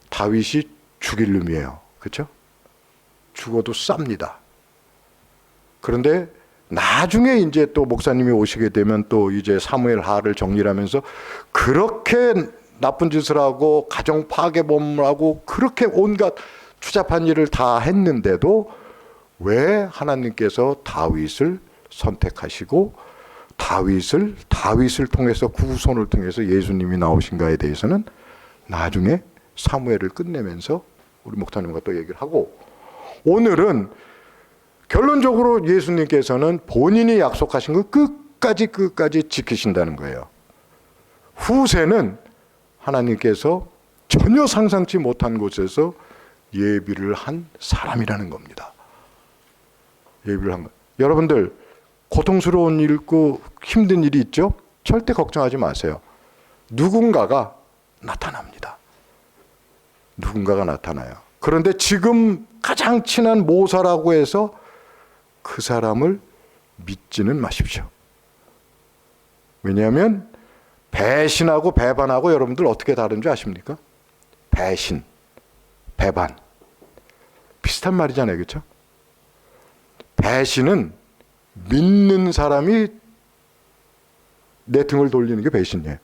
다윗이 죽일 놈이에요. 그렇죠? 죽어도 쌉니다. 그런데 나중에 이제 또 목사님이 오시게 되면 또 이제 사무엘 하를 정리를 하면서 그렇게 나쁜 짓을 하고 가정 파괴범을 하고 그렇게 온갖 추잡한 일을 다 했는데도 왜 하나님께서 다윗을 선택하시고 다윗을 통해서 구손을 통해서 예수님이 나오신가에 대해서는 나중에 사무엘을 끝내면서 우리 목사님과 또 얘기를 하고 오늘은 결론적으로 예수님께서는 본인이 약속하신 걸 끝까지 지키신다는 거예요. 후세는 하나님께서 전혀 상상치 못한 곳에서 예비를 한 사람이라는 겁니다. 예비를 한 것. 여러분들 고통스러운 일 있고 힘든 일이 있죠? 절대 걱정하지 마세요. 누군가가 나타납니다. 누군가가 나타나요. 그런데 지금 가장 친한 모사라고 해서 그 사람을 믿지는 마십시오. 왜냐하면 배신하고 배반하고 여러분들 어떻게 다른지 아십니까? 배신, 배반 비슷한 말이잖아요. 그렇죠? 배신은 믿는 사람이 내 등을 돌리는 게 배신이에요.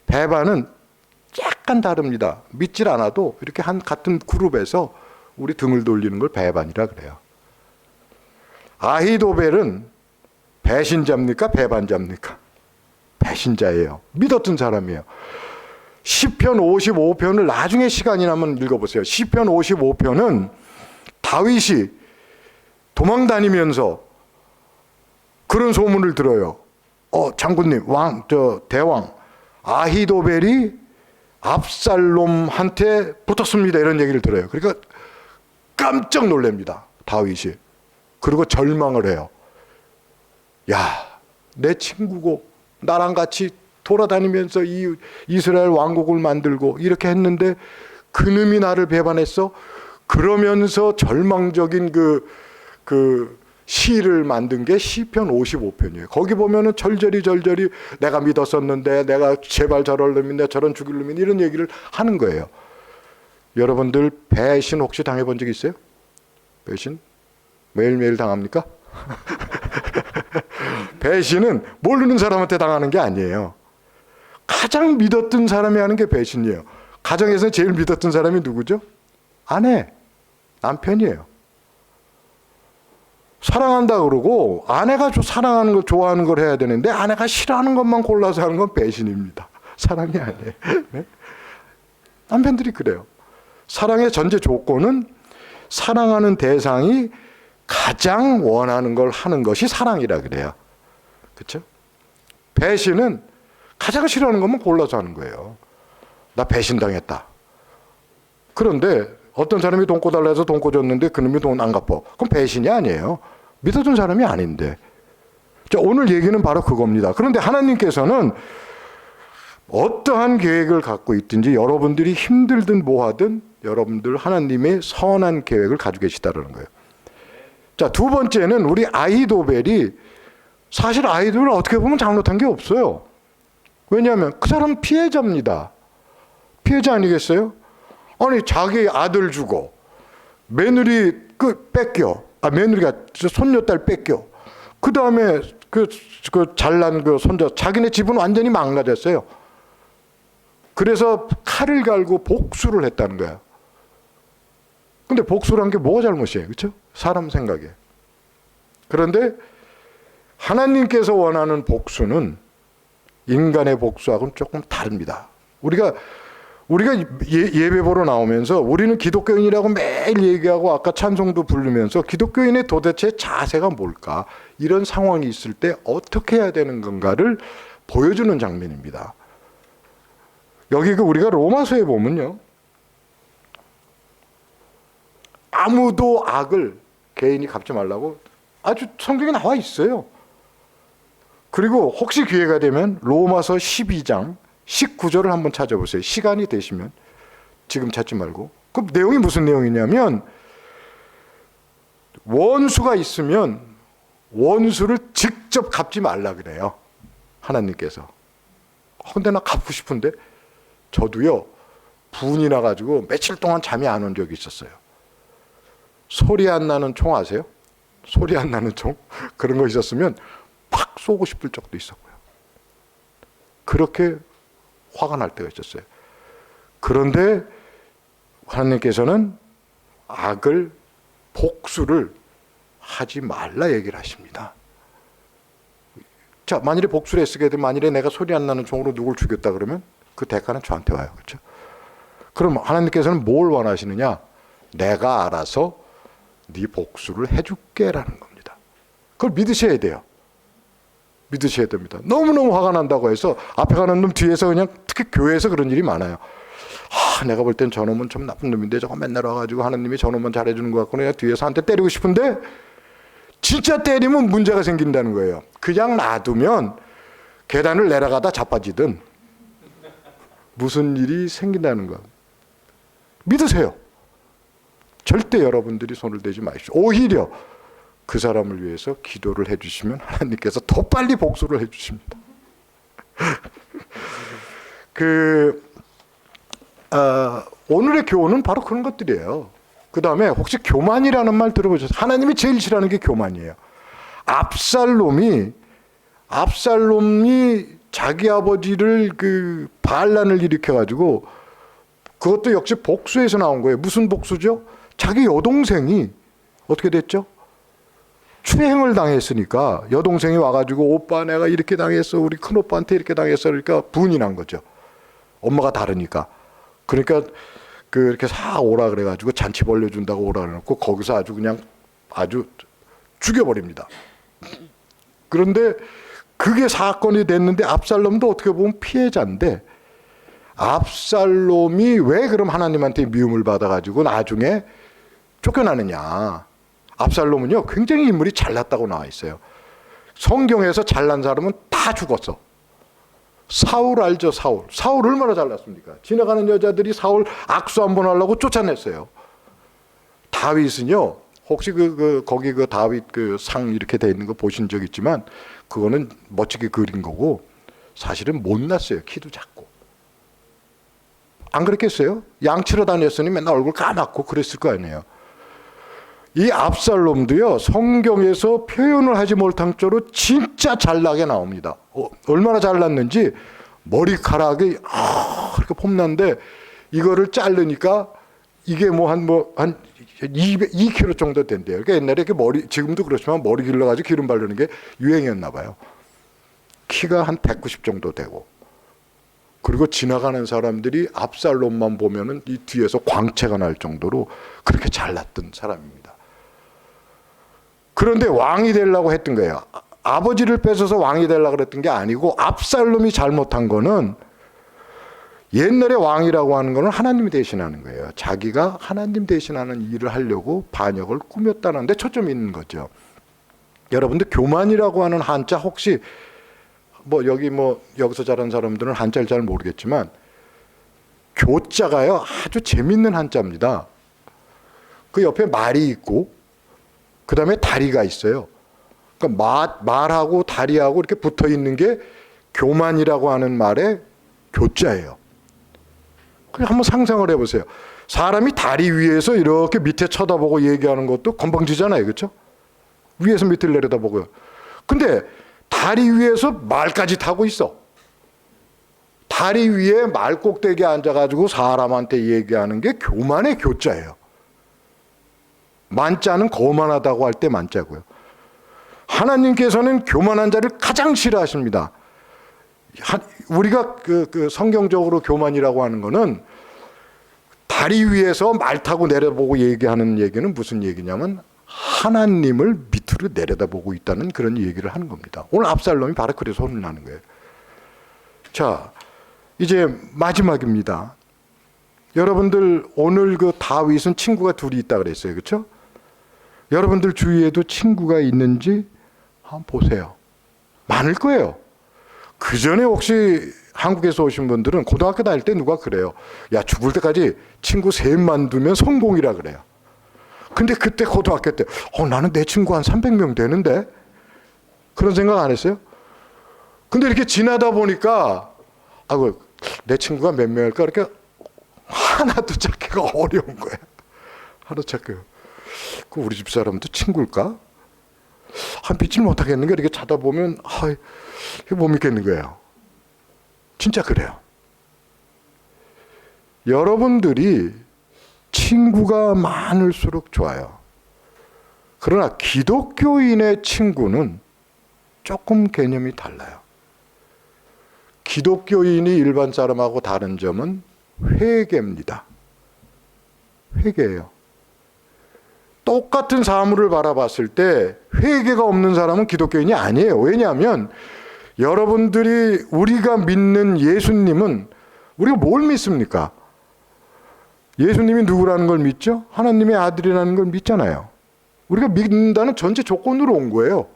배반은 약간 다릅니다. 믿질 않아도 이렇게 같은 그룹에서 우리 등을 돌리는 걸 배반이라 그래요. 아히도벨은 배신자입니까? 배반자입니까? 배신자예요. 믿었던 사람이에요. 시편 55편을 나중에 시간이 나면 읽어보세요. 시편 55편은 다윗이 도망 다니면서 그런 소문을 들어요. 장군님, 대왕 아히도벨이 압살롬한테 붙었습니다. 이런 얘기를 들어요. 그러니까 깜짝 놀랍니다. 다윗이. 그리고 절망을 해요. 야, 내 친구고 나랑 같이 돌아다니면서 이 이스라엘 왕국을 만들고 이렇게 했는데 그놈이 나를 배반했어? 그러면서 절망적인 그 시를 만든 게 시편 55편이에요. 거기 보면은 절절히 내가 믿었었는데 내가 제발 저럴 놈인데 저런 죽일 놈인데 이런 얘기를 하는 거예요. 여러분들 배신 혹시 당해본 적 있어요? 배신? 매일매일 당합니까? 배신은 모르는 사람한테 당하는 게 아니에요. 가장 믿었던 사람이 하는 게 배신이에요. 가정에서 제일 믿었던 사람이 누구죠? 아내, 남편이에요. 사랑한다 그러고 아내가 사랑하는 걸 좋아하는 걸 해야 되는데 아내가 싫어하는 것만 골라서 하는 건 배신입니다. 사랑이 아니에요. 네? 남편들이 그래요. 사랑의 전제 조건은 사랑하는 대상이 가장 원하는 걸 하는 것이 사랑이라 그래요. 그렇죠? 배신은 가장 싫어하는 것만 골라서 하는 거예요. 나 배신당했다. 그런데 어떤 사람이 돈 꿔달라 해서 돈 꿔줬는데 그놈이 돈 안 갚아. 그럼 배신이 아니에요. 믿어준 사람이 아닌데. 자, 오늘 얘기는 바로 그겁니다. 그런데 하나님께서는 어떠한 계획을 갖고 있든지 여러분들이 힘들든 뭐하든 여러분들 하나님의 선한 계획을 가지고 계시다는 거예요. 자, 두 번째는 우리 아히도벨이 사실 아히도벨을 어떻게 보면 잘못한 게 없어요. 왜냐하면 그 사람은 피해자입니다. 피해자 아니겠어요? 아니 자기 아들 주고 며느리 뺏겨. 며느리가 손녀딸 뺏겨. 그 다음에 그 잘난 그 손자 자기네 집은 완전히 망가졌어요. 그래서 칼을 갈고 복수를 했다는 거야. 근데 복수를 한 게 뭐가 잘못이에요? 그렇죠? 사람 생각에. 그런데 하나님께서 원하는 복수는 인간의 복수하고는 조금 다릅니다. 우리가 예배 보러 나오면서 우리는 기독교인이라고 매일 얘기하고 아까 찬송도 부르면서 기독교인의 도대체 자세가 뭘까? 이런 상황이 있을 때 어떻게 해야 되는 건가를 보여주는 장면입니다. 여기 우리가 로마서에 보면요. 아무도 악을 개인이 갚지 말라고 아주 성경에 나와 있어요. 그리고 혹시 기회가 되면 로마서 12장 19절을 한번 찾아보세요. 시간이 되시면 지금 찾지 말고. 그 내용이 무슨 내용이냐면 원수가 있으면 원수를 직접 갚지 말라 그래요. 하나님께서. 근데 나 갚고 싶은데 저도요 분이 나가지고 며칠 동안 잠이 안 온 적이 있었어요. 소리 안 나는 총 아세요? 소리 안 나는 총? 그런 거 있었으면 팍 쏘고 싶을 적도 있었고요. 그렇게 화가 날 때가 있었어요. 그런데 하나님께서는 악을 복수를 하지 말라 얘기를 하십니다. 자, 만일에 복수를 했게 되면 만일에 내가 소리 안 나는 총으로 누굴 죽였다 그러면 그 대가는 저한테 와요. 그렇죠? 그럼 하나님께서는 뭘 원하시느냐? 내가 알아서 네 복수를 해줄게라는 겁니다. 그걸 믿으셔야 돼요. 믿으셔야 됩니다. 너무너무 화가 난다고 해서 앞에 가는 놈 뒤에서 그냥 특히 교회에서 그런 일이 많아요. 내가 볼 땐 저놈은 좀 나쁜 놈인데 저거 맨날 와가지고 하나님이 저놈은 잘해주는 것 같고 내가 뒤에서 한테 때리고 싶은데 진짜 때리면 문제가 생긴다는 거예요. 그냥 놔두면 계단을 내려가다 자빠지든 무슨 일이 생긴다는 거. 믿으세요. 절대 여러분들이 손을 대지 마십시오. 오히려 그 사람을 위해서 기도를 해주시면 하나님께서 더 빨리 복수를 해주십니다. 오늘의 교훈은 바로 그런 것들이에요. 그 다음에 혹시 교만이라는 말 들어보셨어요? 하나님이 제일 싫어하는 게 교만이에요. 압살롬이 자기 아버지를 반란을 일으켜가지고 그것도 역시 복수에서 나온 거예요. 무슨 복수죠? 자기 여동생이 어떻게 됐죠? 추행을 당했으니까 여동생이 와가지고 오빠 내가 이렇게 당했어. 우리 큰오빠한테 이렇게 당했어. 그러니까 분이 난 거죠. 엄마가 다르니까. 그러니까 이렇게 오라 그래가지고 잔치 벌려준다고 오라 그래놓고 거기서 아주 죽여버립니다. 그런데 그게 사건이 됐는데 압살롬도 어떻게 보면 피해자인데 압살롬이 왜 그럼 하나님한테 미움을 받아가지고 나중에 쫓겨나느냐. 압살롬은요 굉장히 인물이 잘났다고 나와 있어요. 성경에서 잘난 사람은 다 죽었어. 사울 알죠? 사울. 사울 얼마나 잘났습니까? 지나가는 여자들이 사울 악수 한번 하려고 쫓아냈어요. 다윗은요. 혹시 거기 다윗 상 이렇게 돼 있는 거 보신 적 있지만 그거는 멋지게 그린 거고 사실은 못났어요. 키도 작고. 안 그랬겠어요? 양치러 다녔으니 맨날 얼굴 까맣고 그랬을 거 아니에요. 이 압살롬도요. 성경에서 표현을 하지 못할 정도로 진짜 잘나게 나옵니다. 얼마나 잘났는지 머리카락이 그렇게 폼난데 이거를 자르니까 이게 한 2kg 정도 된대요. 그러니까 옛날에 지금도 그렇지만 머리 길러가지고 기름 바르는 게 유행이었나 봐요. 키가 한 190 정도 되고. 그리고 지나가는 사람들이 압살롬만 보면은 이 뒤에서 광채가 날 정도로 그렇게 잘났던 사람입니다. 그런데 왕이 되려고 했던 거예요. 아버지를 뺏어서 왕이 되려고 그랬던 게 아니고 압살롬이 잘못한 거는 옛날에 왕이라고 하는 거는 하나님이 대신하는 거예요. 자기가 하나님 대신하는 일을 하려고 반역을 꾸몄다는 데 초점이 있는 거죠. 여러분들 교만이라고 하는 한자 혹시 여기서 자란 사람들은 한자를 잘 모르겠지만 교자가요 아주 재밌는 한자입니다. 그 옆에 말이 있고 그 다음에 다리가 있어요. 그러니까 말하고 다리하고 이렇게 붙어 있는 게 교만이라고 하는 말의 교자예요. 한번 상상을 해보세요. 사람이 다리 위에서 이렇게 밑에 쳐다보고 얘기하는 것도 건방지잖아요. 그렇죠? 위에서 밑을 내려다보고요. 근데 다리 위에서 말까지 타고 있어. 다리 위에 말 꼭대기에 앉아가지고 사람한테 얘기하는 게 교만의 교자예요. 만자는 거만하다고 할 때 만자고요. 하나님께서는 교만한 자를 가장 싫어하십니다. 우리가 성경적으로 교만이라고 하는 거는 다리 위에서 말 타고 내려보고 얘기하는 얘기는 무슨 얘기냐면 하나님을 밑으로 내려다보고 있다는 그런 얘기를 하는 겁니다. 오늘 압살롬이 바로 그래서 혼을 나는 거예요. 자, 이제 마지막입니다. 여러분들 오늘 다윗은 친구가 둘이 있다 그랬어요. 그렇죠? 여러분들 주위에도 친구가 있는지 한번 보세요. 많을 거예요. 그 전에 혹시 한국에서 오신 분들은 고등학교 다닐 때 누가 그래요. 야, 죽을 때까지 친구 셋만 두면 성공이라 그래요. 근데 그때 고등학교 때 나는 내 친구 한 300명 되는데 그런 생각 안 했어요? 근데 이렇게 지나다 보니까 내 친구가 몇 명일까 이렇게 하나도 찾기가 어려운 거야. 하나 찾기가. 우리 집 사람도 친구일까? 믿질 못하겠는 게 이렇게 찾아보면 못 믿겠는 거예요. 진짜 그래요. 여러분들이 친구가 많을수록 좋아요. 그러나 기독교인의 친구는 조금 개념이 달라요. 기독교인이 일반 사람하고 다른 점은 회개입니다. 회개예요. 똑같은 사물을 바라봤을 때 회개가 없는 사람은 기독교인이 아니에요. 왜냐하면 여러분들이 우리가 믿는 예수님은 우리가 뭘 믿습니까? 예수님이 누구라는 걸 믿죠? 하나님의 아들이라는 걸 믿잖아요. 우리가 믿는다는 전제 조건으로 온 거예요.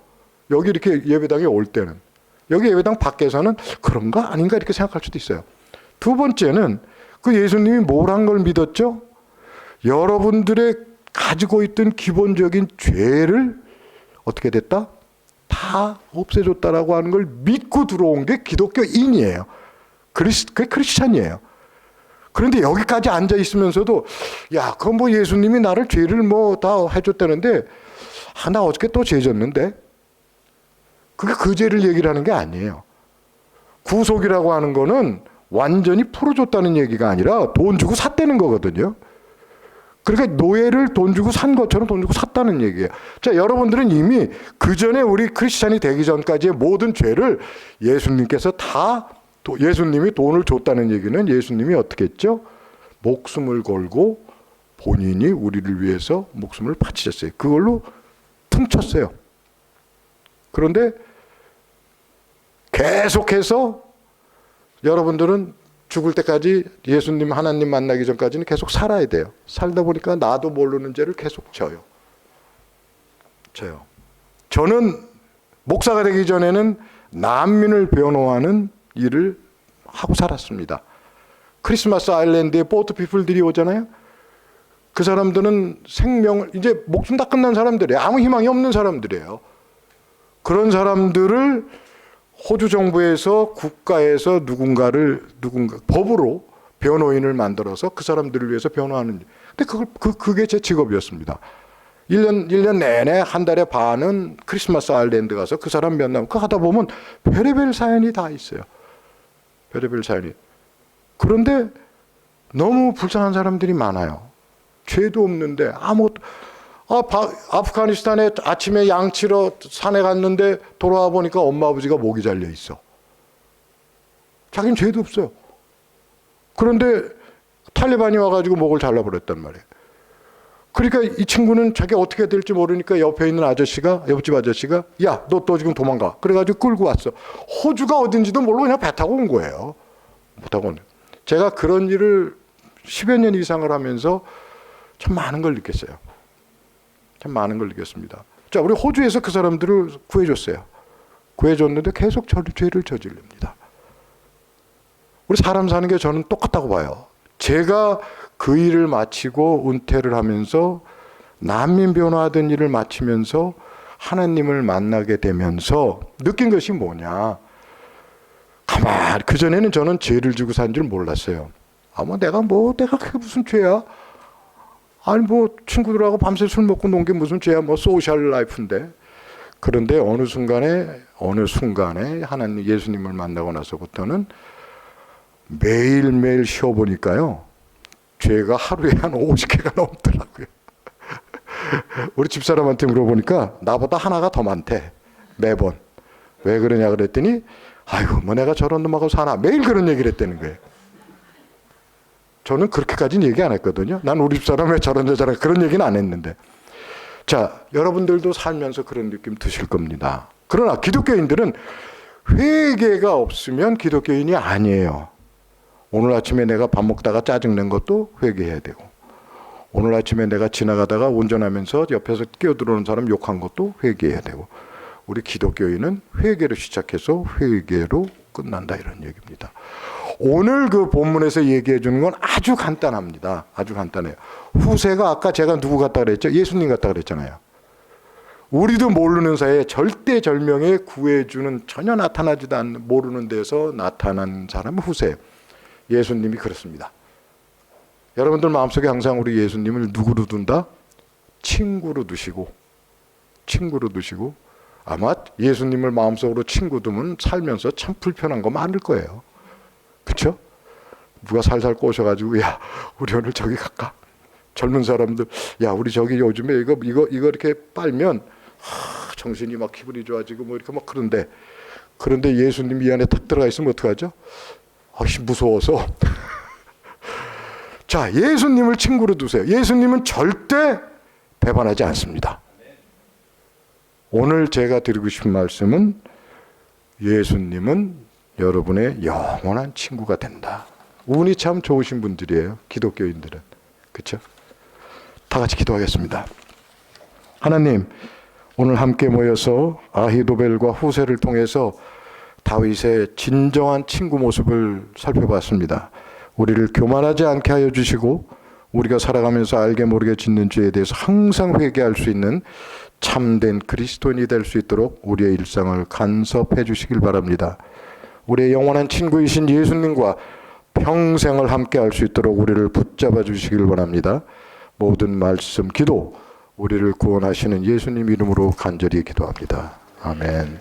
여기 이렇게 예배당에 올 때는. 여기 예배당 밖에서는 그런가 아닌가 이렇게 생각할 수도 있어요. 두 번째는 그 예수님이 뭘 한 걸 믿었죠? 여러분들의 가지고 있던 기본적인 죄를 어떻게 됐다? 다 없애줬다라고 하는 걸 믿고 들어온 게 기독교인이에요. 그게 크리스찬이에요. 그런데 여기까지 앉아 있으면서도 그건 예수님이 나를 죄를 다 해줬다는데 나 어저께 또 죄 졌는데 그게 그 죄를 얘기를 하는 게 아니에요. 구속이라고 하는 거는 완전히 풀어줬다는 얘기가 아니라 돈 주고 샀다는 거거든요. 그러니까 노예를 돈 주고 산 것처럼 돈 주고 샀다는 얘기예요. 자, 여러분들은 이미 그 전에 우리 크리스찬이 되기 전까지의 모든 죄를 예수님께서 예수님이 돈을 줬다는 얘기는 예수님이 어떻게 했죠? 목숨을 걸고 본인이 우리를 위해서 목숨을 바치셨어요. 그걸로 퉁쳤어요. 그런데 계속해서 여러분들은 죽을 때까지 예수님 하나님 만나기 전까지는 계속 살아야 돼요. 살다 보니까 나도 모르는 죄를 계속 져요. 저는 목사가 되기 전에는 난민을 변호하는 일을 하고 살았습니다. 크리스마스 아일랜드에 보트 피플들이 오잖아요. 그 사람들은 생명을, 이제 목숨 다 끝난 사람들이에요. 아무 희망이 없는 사람들이에요. 그런 사람들을 호주 정부에서 국가에서 누군가 법으로 변호인을 만들어서 그 사람들을 위해서 변호하는 일. 근데 그게 제 직업이었습니다. 1년 내내 한 달에 반은 크리스마스 아일랜드 가서 그 사람 만나고 그거 하다 보면 별의별 사연이 다 있어요. 별의별 사연이. 그런데 너무 불쌍한 사람들이 많아요. 죄도 없는데 아무것도. 아프가니스탄에 아침에 양치러 산에 갔는데 돌아와 보니까 엄마 아버지가 목이 잘려 있어. 자기는 죄도 없어요. 그런데 탈리반이 와가지고 목을 잘라버렸단 말이에요. 그러니까 이 친구는 자기가 어떻게 해야 될지 모르니까 옆에 있는 옆집 아저씨가 야, 너 또 지금 도망가. 그래가지고 끌고 왔어. 호주가 어딘지도 모르고 그냥 배 타고 온 거예요. 못 타고 온. 제가 그런 일을 10여 년 이상을 하면서 참 많은 걸 느꼈어요. 참 많은 걸 느꼈습니다. 자, 우리 호주에서 그 사람들을 구해줬어요. 구해줬는데 계속 죄를 저지릅니다. 우리 사람 사는 게 저는 똑같다고 봐요. 제가 그 일을 마치고 은퇴를 하면서 난민 변호하던 일을 마치면서 하나님을 만나게 되면서 느낀 것이 뭐냐. 가만, 그전에는 저는 죄를 지고 산 줄 몰랐어요. 내가 그게 무슨 죄야? 아니, 친구들하고 밤새 술 먹고 논 게 무슨 죄야? 소셜 라이프인데. 그런데 어느 순간에 하나님, 예수님을 만나고 나서부터는 매일매일 쉬어보니까요. 죄가 하루에 한 50개가 넘더라고요. 우리 집사람한테 물어보니까 나보다 하나가 더 많대. 매번. 왜 그러냐 그랬더니 아이고, 내가 저런 놈하고 사나. 매일 그런 얘기를 했다는 거예요. 저는 그렇게까지는 얘기 안 했거든요. 난 우리 집사람 왜 저런 여자랑 그런 얘기는 안 했는데. 자, 여러분들도 살면서 그런 느낌 드실 겁니다. 그러나 기독교인들은 회개가 없으면 기독교인이 아니에요. 오늘 아침에 내가 밥 먹다가 짜증낸 것도 회개해야 되고, 오늘 아침에 내가 지나가다가 운전하면서 옆에서 끼어들어오는 사람 욕한 것도 회개해야 되고, 우리 기독교인은 회개로 시작해서 회개로 끝난다, 이런 얘기입니다. 오늘 그 본문에서 얘기해 주는 건 아주 간단합니다. 아주 간단해요. 후세가 아까 제가 누구 같다 그랬죠? 예수님 같다 그랬잖아요. 우리도 모르는 사이에 절대절명에 구해주는, 전혀 나타나지도 않는, 모르는 데서 나타난 사람은 후세예요. 예수님이 그렇습니다. 여러분들 마음속에 항상 우리 예수님을 누구로 둔다? 친구로 두시고, 아마 예수님을 마음속으로 친구 두면 살면서 참 불편한 거 많을 거예요. 그렇죠? 누가 살살 꼬셔가지고 야, 우리 오늘 저기 갈까? 젊은 사람들, 야, 우리 저기 요즘에 이거 이렇게 빨면 정신이 막 기분이 좋아지고 이렇게 막 그런데 예수님 이 안에 탁 들어가 있으면 어떡하죠? 무서워서. 자, 예수님을 친구로 두세요. 예수님은 절대 배반하지 않습니다. 오늘 제가 드리고 싶은 말씀은 예수님은 여러분의 영원한 친구가 된다. 운이 참 좋으신 분들이에요. 기독교인들은. 그렇죠? 다 같이 기도하겠습니다. 하나님, 오늘 함께 모여서 아히도벨과 후세를 통해서 다윗의 진정한 친구 모습을 살펴봤습니다. 우리를 교만하지 않게 하여 주시고 우리가 살아가면서 알게 모르게 짓는 죄에 대해서 항상 회개할 수 있는 참된 그리스도인이 될 수 있도록 우리의 일상을 간섭해 주시길 바랍니다. 우리의 영원한 친구이신 예수님과 평생을 함께 할 수 있도록 우리를 붙잡아 주시길 바랍니다. 모든 말씀, 기도, 우리를 구원하시는 예수님 이름으로 간절히 기도합니다. 아멘.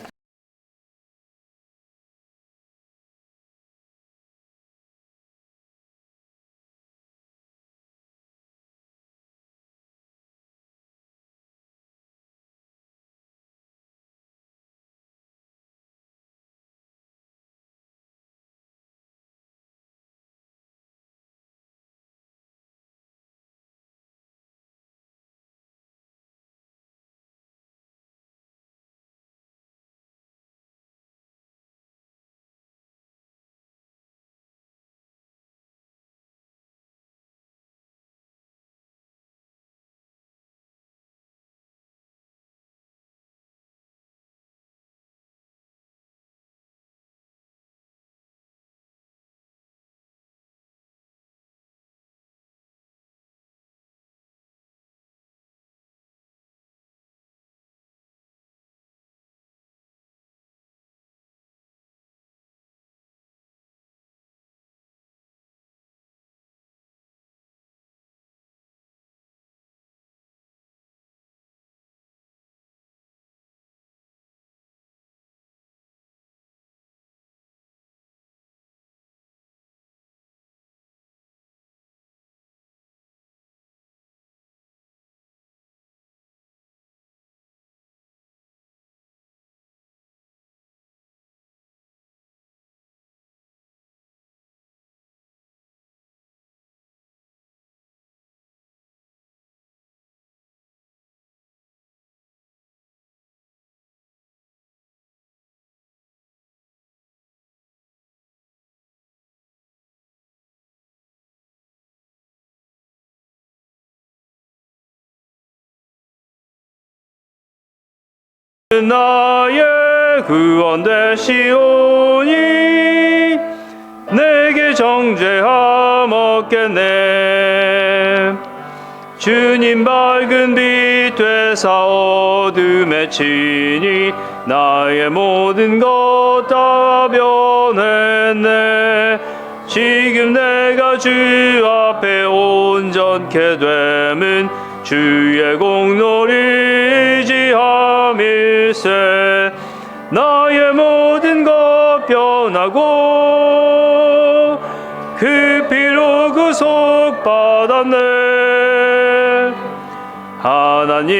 나의 구원 되시오니 내게 정죄함 없겠네. 주님 밝은 빛 되사 어둠에 치니 나의 모든 것 다 변했네. 지금 내가 주 앞에 온전케 됨은 주의 공로를 의지함일세. 나의 모든 것 변하고 그 피로 구속받았네. 하나님